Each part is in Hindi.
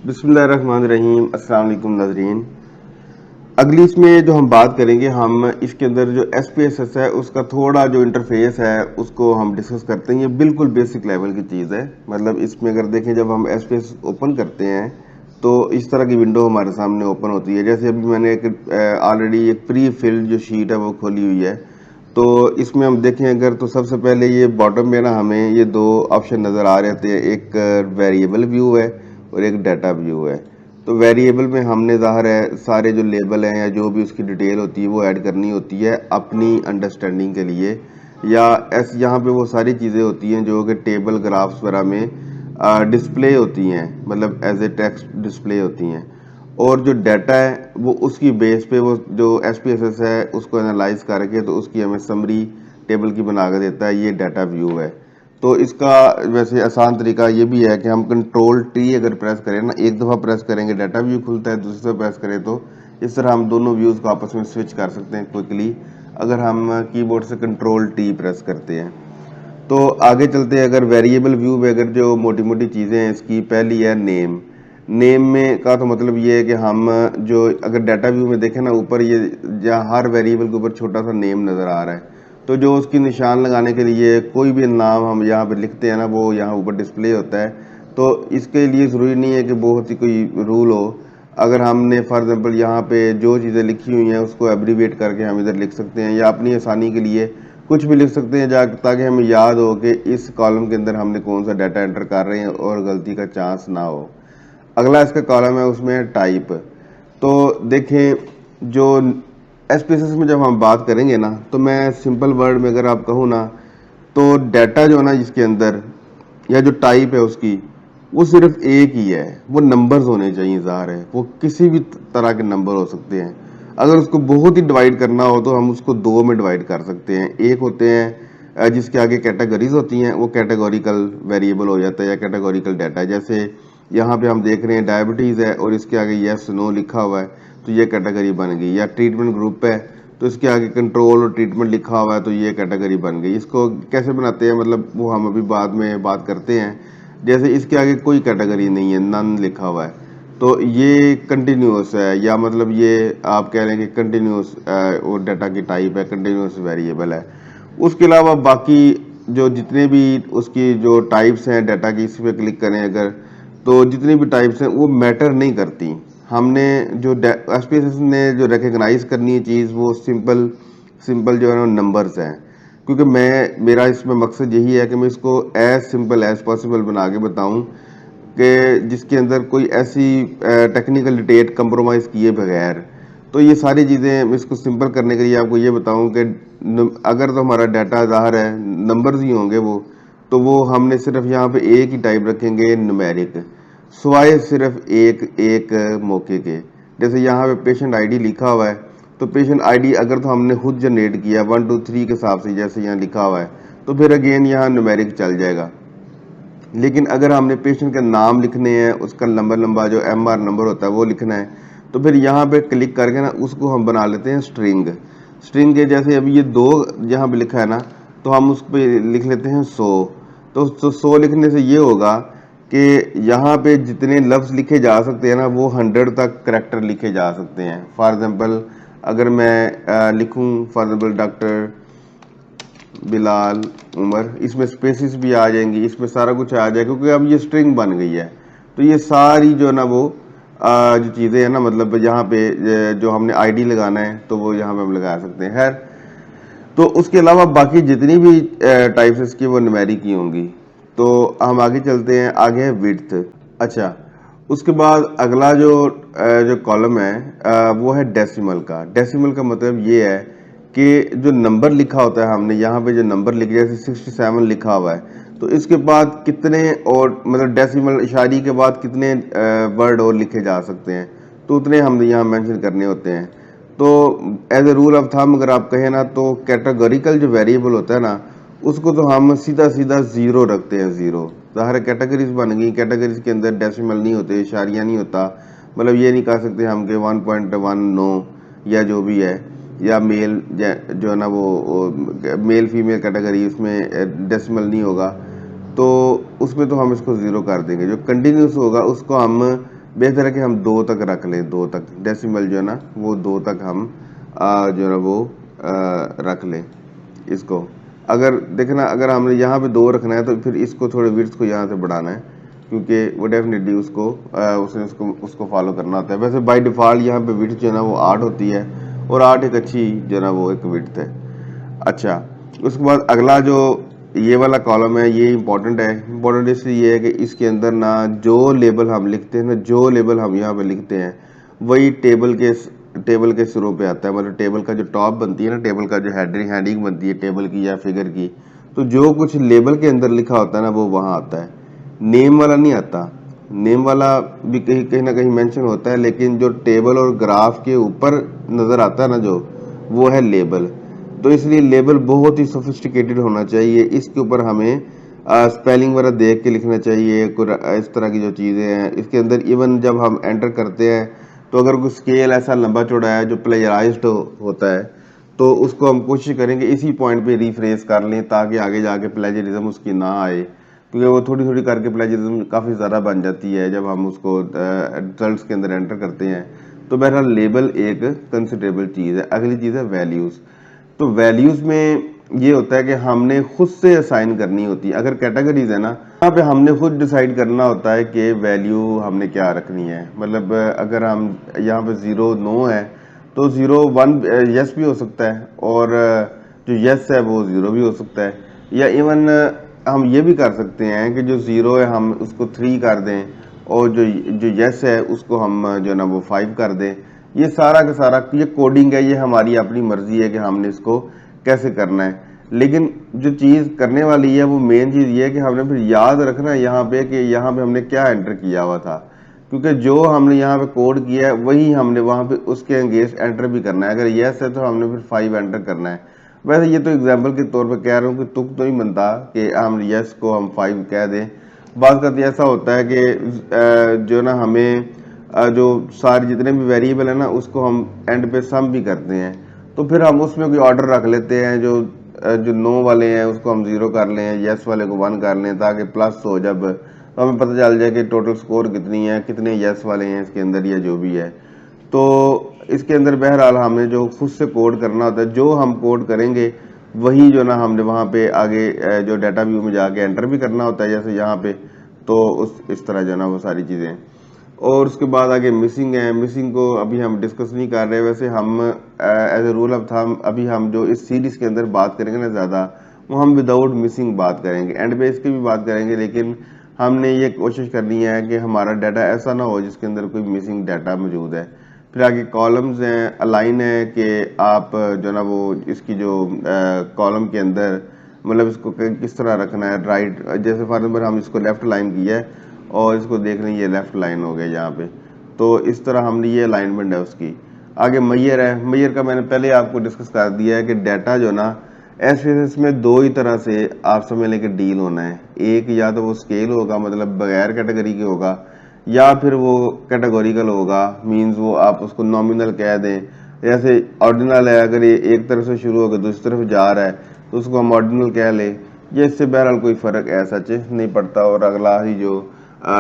बिस्मिल्लाहिर्रहमानिर्रहीम। अस्सलाम वालेकुम नाज़रीन। अगली इसमें जो हम बात करेंगे, हम इसके अंदर जो SPSS है उसका थोड़ा जो इंटरफेस है उसको हम डिस्कस करते हैं। ये बिल्कुल बेसिक लेवल की चीज़ है। मतलब इसमें अगर देखें, जब हम SPSS ओपन करते हैं तो इस तरह की विंडो हमारे सामने ओपन होती है। जैसे अभी मैंने एक ऑलरेडी एक प्री फिल्ड जो शीट है वो खोली हुई है। तो इसमें हम देखें अगर, तो सबसे पहले ये बॉटम में ना हमें ये दो ऑप्शन नज़र आ रहे थे, एक वेरिएबल व्यू है और एक डाटा व्यू है। तो वेरिएबल में हमने ज़ाहिर है सारे जो लेबल हैं या जो भी उसकी डिटेल होती है वो ऐड करनी होती है अपनी अंडरस्टैंडिंग के लिए, या ऐसे यहाँ पे वो सारी चीज़ें होती हैं जो कि टेबल ग्राफ्स वगैरह में डिस्प्ले होती हैं, मतलब एज ए टेक्स्ट डिस्प्ले होती हैं। और जो डाटा है वो उसकी बेस पे वो जो SPSS है उसको एनालाइज करके तो उसकी हमें समरी टेबल की बना कर देता है। ये डाटा व्यू है। तो इसका वैसे आसान तरीका ये भी है कि हम Ctrl+T अगर प्रेस करें ना, एक दफ़ा प्रेस करेंगे डाटा व्यू खुलता है, दूसरी दफ़ा प्रेस करें तो इस तरह हम दोनों व्यूज़ को आपस में स्विच कर सकते हैं क्विकली, अगर हम कीबोर्ड से Ctrl+T प्रेस करते हैं। तो आगे चलते हैं। अगर वेरिएबल व्यू में अगर जो मोटी मोटी चीज़ें हैं, इसकी पहली है नेम। नेम में का तो मतलब ये है कि हम जो अगर डाटा व्यू में देखें ना, ऊपर ये जहाँ हर वेरिएबल के ऊपर छोटा सा नेम नज़र आ रहा है, तो जो उसकी निशान लगाने के लिए कोई भी नाम हम यहाँ पर लिखते हैं ना, वो यहाँ ऊपर डिस्प्ले होता है। तो इसके लिए ज़रूरी नहीं है कि बहुत ही कोई रूल हो। अगर हमने फॉर एग्जांपल यहाँ पे जो चीज़ें लिखी हुई हैं उसको एब्रीवेट करके हम इधर लिख सकते हैं, या अपनी आसानी के लिए कुछ भी लिख सकते हैं ताकि हमें याद हो कि इस कॉलम के अंदर हमने कौन सा डाटा एंटर कर रहे हैं और गलती का चांस ना हो। अगला इसका कॉलम है, उसमें है टाइप। तो देखें, जो SPSS में जब हम बात करेंगे ना, तो मैं सिंपल वर्ड में अगर आप कहूँ ना, तो डाटा जो है ना जिसके अंदर, या जो टाइप है उसकी, वो सिर्फ एक ही है। वो नंबर्स होने चाहिए, ज़ाहिर है वो किसी भी तरह के नंबर हो सकते हैं। अगर उसको बहुत ही डिवाइड करना हो तो हम उसको दो में डिवाइड कर सकते हैं। एक होते हैं जिसके आगे कैटेगरीज होती हैं, वो कैटेगोरिकल वेरिएबल हो जाता है या कैटेगोरिकल डाटा। जैसे यहाँ पे हम देख रहे हैं डायबिटीज़ है और इसके आगे येस नो लिखा हुआ है, तो ये कैटेगरी बन गई। या ट्रीटमेंट ग्रुप है तो इसके आगे कंट्रोल और ट्रीटमेंट लिखा हुआ है, तो ये कैटेगरी बन गई। इसको कैसे बनाते हैं, मतलब वो हम अभी बाद में बात करते हैं। जैसे इसके आगे कोई कैटेगरी नहीं है, नन लिखा हुआ है, तो ये कंटिन्यूस है, या मतलब ये आप कह रहे हैं कि कंटिन्यूस और डाटा की टाइप है, कंटिन्यूस वेरिएबल है। उसके अलावा बाकी जो जितने भी उसकी जो टाइप्स हैं डाटा की, इस पर क्लिक करें अगर, तो जितनी भी टाइप्स हैं वो मैटर नहीं करती। हमने जो SPSS ने जो रिकग्नाइज करनी है चीज़, वो सिंपल सिंपल जो है ना नंबर्स हैं। क्योंकि मेरा इसमें मकसद यही है कि मैं इसको एज सिंपल एज पॉसिबल बना के बताऊं कि जिसके अंदर कोई ऐसी टेक्निकल डिटेल कंप्रोमाइज़ किए बगैर। तो ये सारी चीज़ें मैं इसको सिंपल करने के लिए आपको ये बताऊं कि अगर तो हमारा डाटा ज़ाहिर है नंबर्स ही होंगे वो, तो वो हमने सिर्फ यहाँ पे एक ही टाइप रखेंगे, न्यूमेरिक, सिवाय सिर्फ एक एक मौके के। जैसे यहाँ पे पेशेंट आईडी लिखा हुआ है, तो पेशेंट आईडी अगर तो हमने खुद जनरेट किया 1 2 3 के हिसाब से जैसे यहाँ लिखा हुआ है, तो फिर अगेन यहाँ न्यूमेरिक चल जाएगा। लेकिन अगर हमने पेशेंट का नाम लिखने हैं, उसका लंबा लंबा जो MR नंबर होता है वो लिखना है, तो फिर यहाँ पे क्लिक करके ना उसको हम बना लेते हैं स्ट्रिंग। स्ट्रिंग के जैसे अभी ये दो यहाँ पे लिखा है ना, तो हम उस पर लिख लेते हैं 100। तो 100 लिखने से ये होगा कि यहाँ पे जितने लफ्ज़ लिखे जा सकते हैं ना, वो 100 तक करेक्टर लिखे जा सकते हैं। फॉर एग्जांपल अगर मैं लिखूँ for example doctor Bilal Umar, इसमें स्पेसिस भी आ जाएंगी, इसमें सारा कुछ आ जाएगा क्योंकि अब ये स्ट्रिंग बन गई है। तो ये सारी जो ना वो जो चीज़ें हैं ना, मतलब यहाँ पे जो हमने आईडी लगाना है तो वो यहाँ पे हम लगा सकते हैं। खैर, तो उसके अलावा बाकी जितनी भी टाइप्स इसकी वो न्यूमेरिक की होंगी। तो हम आगे चलते हैं। आगे है विड्थ। अच्छा, उसके बाद अगला जो कॉलम है वो है डेसिमल का। डेसिमल का मतलब ये है कि जो नंबर लिखा होता है, हमने यहाँ पे जो नंबर लिखे जैसे 67 लिखा हुआ है, तो इसके बाद कितने, और मतलब डेसिमल इशारी के बाद कितने वर्ड और लिखे जा सकते हैं, तो उतने हमने यहाँ मेंशन करने होते हैं। तो as a rule of thumb अगर आप कहें ना, तो कैटेगोरिकल जो वेरिएबल होता है ना, उसको तो हम सीधा सीधा ज़ीरो रखते हैं। ज़ीरो ज़ाहिर कैटेगरीज बन गई, कैटेगरीज के अंदर डेसिमल नहीं होते, इशारिया नहीं होता। मतलब ये नहीं कह सकते हम कि 1.19 या जो भी है, या मेल जो है ना वो मेल फीमेल कैटेगरी, उसमें डेसिमल नहीं होगा, तो उसमें तो हम इसको ज़ीरो कर देंगे। जो कंटिन्यूस होगा उसको हम बेहतर है कि हम 2 तक रख लें, 2 तक डेसिमल जो है ना वो 2 तक हम जो है ना वो रख लें इसको। अगर देखना अगर हमने यहाँ पे 2 रखना है तो फिर इसको थोड़े विड्थ को यहाँ से बढ़ाना है, क्योंकि वो डेफिनेटली उसको उसने उसको फॉलो करना होता है। वैसे बाय डिफ़ॉल्ट यहाँ पे विड्थ जो है ना वो 8 होती है, और 8 एक अच्छी जो है ना वो एक विड्थ है। अच्छा, उसके बाद अगला जो ये वाला कॉलम है ये इंपॉर्टेंट है। इंपॉर्टेंट इसलिए ये है कि इसके अंदर ना जो लेबल हम लिखते हैं ना, जो लेबल हम यहाँ पे लिखते हैं वही टेबल के सिरों पे आता है। मतलब टेबल का जो टॉप बनती है ना, टेबल का जो हेडिंग बनती है टेबल की या फिगर की, तो जो कुछ लेबल के अंदर लिखा होता है ना वो वहाँ आता है, नेम वाला नहीं आता। नेम वाला भी कहीं कहीं ना कहीं मेंशन होता है, लेकिन जो टेबल और ग्राफ के ऊपर नज़र आता है ना जो, वो है लेबल। तो इसलिए लेबल बहुत ही सोफिस्टिकेटेड होना चाहिए। इसके ऊपर हमें स्पेलिंग वगैरह देख के लिखना चाहिए, इस तरह की जो चीज़ें हैं। इसके अंदर इवन जब हम एंटर करते हैं तो अगर कोई स्केल ऐसा लंबा चौड़ा है जो प्लेजराइज्ड होता है तो उसको हम कोशिश करेंगे इसी पॉइंट पे रिफ्रेश कर लें, ताकि आगे जाके प्लेजरिज्म उसकी ना आए, क्योंकि वो थोड़ी थोड़ी करके प्लेजरिज्म काफ़ी ज़्यादा बन जाती है जब हम उसको रिजल्ट्स के अंदर एंटर करते हैं। तो बहरहाल लेबल एक कंसिडरेबल चीज़ है। अगली चीज़ है वैल्यूज़। तो वैल्यूज में ये होता है कि हमने खुद से असाइन करनी होती है। अगर कैटेगरीज है ना, यहाँ पे हमने खुद डिसाइड करना होता है कि वैल्यू हमने क्या रखनी है। मतलब अगर हम यहाँ पे 0 नो है तो 0 1 यस भी हो सकता है, और जो यस है वो 0 भी हो सकता है। या इवन हम ये भी कर सकते हैं कि जो 0 है हम उसको 3 कर दें, और जो यस है उसको हम जो है ना वो 5 कर दें। ये सारा का सारा ये कोडिंग है, ये हमारी अपनी मर्जी है कि हमने इसको कैसे करना है। लेकिन जो चीज़ करने वाली है वो मेन चीज़ ये है कि हमने फिर याद रखना है यहाँ पे कि यहाँ पे हमने क्या एंटर किया हुआ था, क्योंकि जो हमने यहाँ पे कोड किया है वही हमने वहाँ पे उसके अगेंस्ट एंटर भी करना है। अगर यस है तो हमने फिर 5 एंटर करना है। वैसे ये तो एग्जाम्पल के तौर पर कह रहा हूँ कि तुक तो नहीं बनता कि हम यस को हम 5 कह दें। बात करते ऐसा होता है कि जो ना हमें जो सारे जितने भी वेरिएबल है ना उसको हम एंड पे सम भी करते हैं, तो फिर हम उसमें कोई ऑर्डर रख लेते हैं। जो नो वाले हैं उसको हम 0 कर लें, यस वाले को 1 कर लें, ताकि प्लस हो जब तो हमें पता चल जाए कि टोटल स्कोर कितनी है, कितने यस वाले हैं इसके अंदर या जो भी है। तो इसके अंदर बहरहाल हमें जो खुद से कोड करना होता है, जो हम कोड करेंगे वही जो ना हमने वहाँ पे आगे जो डाटा व्यू में जाके एंटर भी करना होता है, जैसे यहाँ पे। तो इस तरह जो ना वो सारी चीज़ें। और उसके बाद आगे मिसिंग है। मिसिंग को अभी हम डिस्कस नहीं कर रहे। वैसे हम as a rule of thumb अभी हम जो इस सीरीज के अंदर बात करेंगे ना ज़्यादा, वो हम विदाउट मिसिंग बात करेंगे। एंड बेस की भी बात करेंगे, लेकिन हमने ये कोशिश करनी है कि हमारा डाटा ऐसा ना हो जिसके अंदर कोई मिसिंग डाटा मौजूद है। फिर आगे कॉलम्स हैं, अलाइन है कि आप जो ना वो इसकी जो कॉलम के अंदर मतलब इसको किस तरह रखना है। राइट, जैसे फॉर एग्जाम्पल हम इसको लेफ्ट लाइन किया है और इसको देख रहे हैं ये लेफ्ट लाइन हो गया यहाँ पे, तो इस तरह हमने ये अलाइनमेंट है उसकी। आगे मैयर है। मैयर का मैंने पहले आपको डिस्कस कर दिया है कि डाटा जो ना एसपीएसएस में 2 ही तरह से आप समझ लें कि डील होना है। एक या तो वो स्केल होगा, मतलब बगैर कैटेगरी के होगा, या फिर वो कैटेगोरिकल होगा, मींस वो आप उसको नॉमिनल कह दें। जैसे ऑर्डिनल है, अगर ये एक तरफ से शुरू होकर दूसरी तरफ जा रहा है तो उसको हम ऑर्डिनल कह लें। ये इससे बहरहाल कोई फ़र्क ऐसा नहीं पड़ता। और अगला ही जो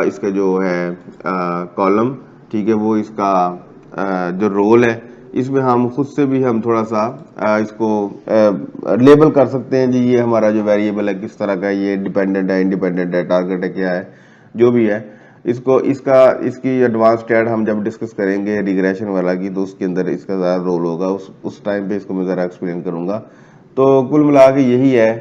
इसका जो है कॉलम, ठीक है, वो इसका जो रोल है, इसमें हम खुद से भी हम थोड़ा सा इसको लेबल कर सकते हैं जी। ये हमारा जो वेरिएबल है किस तरह का है, ये डिपेंडेंट है, इंडिपेंडेंट है, टारगेट है, क्या है, जो भी है। इसकी एडवांस टैड हम जब डिस्कस करेंगे रिग्रेशन वाला की, तो उसके अंदर इसका ज़्यादा रोल होगा। उस टाइम पे इसको मैं ज़रा एक्सप्लेन करूँगा। तो कुल मिला के यही है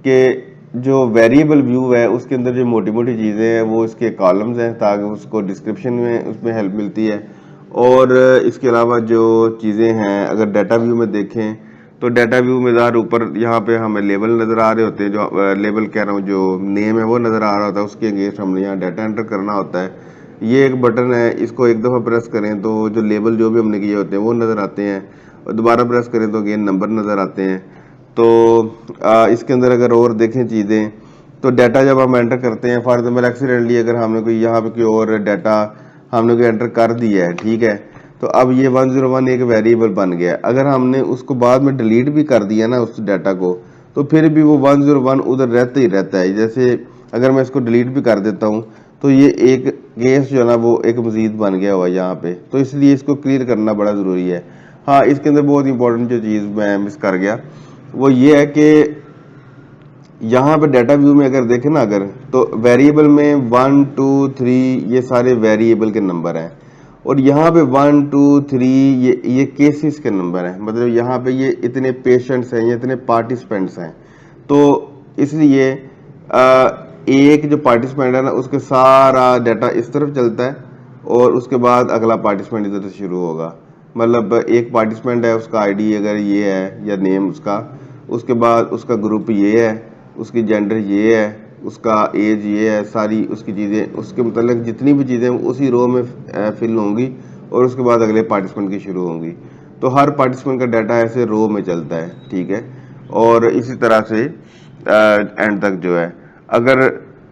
कि जो वेरिएबल व्यू है उसके अंदर जो मोटी मोटी चीज़ें हैं वो इसके कॉलम्स हैं, ताकि उसको डिस्क्रिप्शन में उसमें हेल्प मिलती है। और इसके अलावा जो चीज़ें हैं, अगर डाटा व्यू में देखें तो डाटा व्यू में ज़्यादा ऊपर यहाँ पे हमें लेबल नज़र आ रहे होते हैं। जो लेबल कह रहा हूँ, जो नेम है वो नज़र आ रहा होता है, उसके अगेंस्ट हमने यहाँ डाटा एंटर करना होता है। ये एक बटन है, इसको एक दफ़ा प्रेस करें तो जो लेबल जो भी हमने किए होते हैं वो नज़र आते हैं, और दोबारा प्रेस करें तो अगेन नंबर नज़र आते हैं। तो इसके अंदर अगर और देखें चीज़ें, तो डाटा जब हम एंटर करते हैं, फॉर एग्जाम्पल एक्सीडेंटली अगर हमने कोई यहाँ पे कोई और डाटा हमने कोई एंटर कर दिया है, ठीक है, तो अब ये 101 एक वेरिएबल बन गया। अगर हमने उसको बाद में डिलीट भी कर दिया ना उस डाटा को, तो फिर भी वो 101 उधर रहता ही रहता है। जैसे अगर मैं इसको डिलीट भी कर देता हूँ तो ये एक केस जो है ना वो एक मजीद बन गया हुआ है यहाँ पे, तो इसलिए इसको क्लियर करना बड़ा ज़रूरी है। हाँ, इसके अंदर बहुत इंपॉर्टेंट जो चीज़ मैं मिस कर गया वो ये है कि यहाँ पे डाटा व्यू में अगर देखें ना, अगर तो वेरिएबल में 1 2 3 ये सारे वेरिएबल के नंबर हैं, और यहाँ पे 1 2 3 ये केसेस के नंबर हैं, मतलब यहाँ पे ये इतने पेशेंट्स हैं, ये इतने पार्टिसिपेंट्स हैं। तो इसलिए एक जो पार्टिसिपेंट है ना उसके सारा डाटा इस तरफ चलता है, और उसके बाद अगला पार्टिसिपेंट इधर से शुरू होगा। मतलब एक पार्टिसिपेंट है, उसका आईडी अगर ये है या नेम उसका, उसके बाद उसका ग्रुप ये है, उसकी जेंडर ये है, उसका एज ये है, सारी उसकी चीज़ें उसके मतलब जितनी भी चीज़ें उसी रो में फिल होंगी, और उसके बाद अगले पार्टिसिपेंट की शुरू होंगी। तो हर पार्टिसिपेंट का डाटा ऐसे रो में चलता है, ठीक है। और इसी तरह से एंड तक जो है, अगर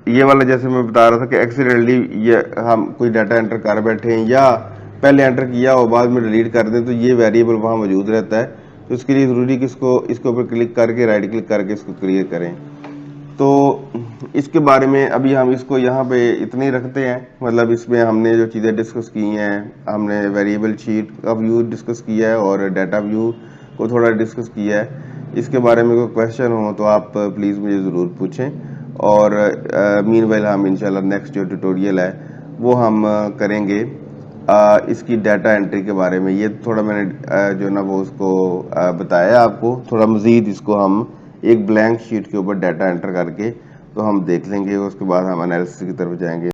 ये वाला जैसे मैं बता रहा था कि एक्सीडेंटली ये हम कोई डाटा एंटर कर बैठे हैं या पहले एंटर किया और बाद में डिलीट कर दें, तो ये वेरिएबल वहाँ मौजूद रहता है। तो इसके लिए ज़रूरी कि इसके ऊपर क्लिक करके राइट क्लिक करके इसको क्लियर करें। तो इसके बारे में अभी हम इसको यहाँ पे इतने ही रखते हैं। मतलब इसमें हमने जो चीज़ें डिस्कस की हैं, हमने वेरिएबल शीट का व्यू डिस्कस किया है और डाटा व्यू को थोड़ा डिस्कस किया है। इसके बारे में कोई क्वेश्चन हो तो आप प्लीज़ मुझे ज़रूर पूछें, और मीनवाइल हम इंशाल्लाह नेक्स्ट जो ट्यूटोरियल है वो हम करेंगे इसकी डाटा एंट्री के बारे में। ये थोड़ा मैंने जो ना वो उसको बताया आपको, थोड़ा मज़ीद इसको हम एक ब्लैंक शीट के ऊपर डाटा एंटर करके तो हम देख लेंगे, उसके बाद हम एनालिसिस की तरफ जाएंगे।